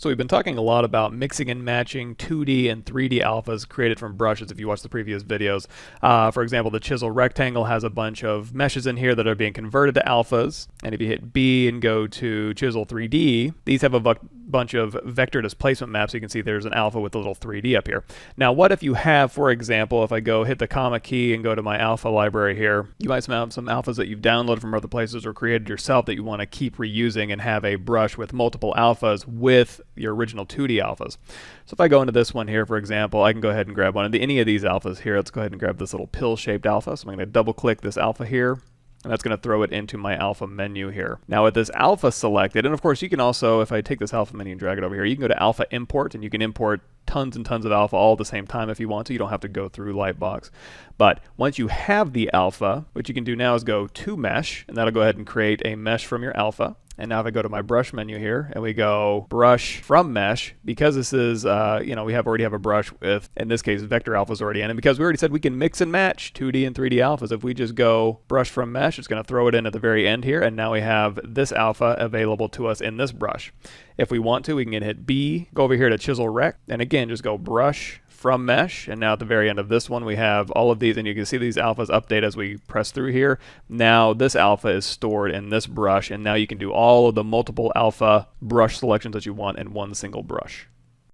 So we've been talking a lot about mixing and matching 2D and 3D alphas created from brushes if you watch the previous videos. For example, the chisel rectangle has a bunch of meshes in here that are being converted to alphas. And if you hit B and go to chisel 3D, these have a bunch of vector displacement maps. You can see there's an alpha with a little 3D up here. Now what if you have, for example, if I go hit the comma key and go to my alpha library here, you might have some alphas that you've downloaded from other places or created yourself that you want to keep reusing and have a brush with multiple alphas with your original 2D alphas. So if I go into this one here, for example, I can go ahead and grab one of any of these alphas here. Let's go ahead and grab this little pill-shaped alpha. So I'm going to double click this alpha here, and that's going to throw it into my alpha menu here. Now with this alpha selected, and of course you can also, if I take this alpha menu and drag it over here, you can go to alpha import and you can import tons and tons of alpha all at the same time if you want to. You don't have to go through Lightbox. But once you have the alpha, what you can do now is go to mesh, and that'll go ahead and create a mesh from your alpha. And now if I go to my brush menu here and we go brush from mesh, because this is, we already have a brush with, in this case, vector alpha is already in. And because we already said we can mix and match 2D and 3D alphas, if we just go brush from mesh, it's going to throw it in at the very end here. And now we have this alpha available to us in this brush. If we want to, we can hit B, go over here to chisel rect, and again, just go brush from mesh, and now at the very end of this one we have all of these, and you can see these alphas update as we press through here. Now this alpha is stored in this brush, and now you can do all of the multiple alpha brush selections that you want in one single brush.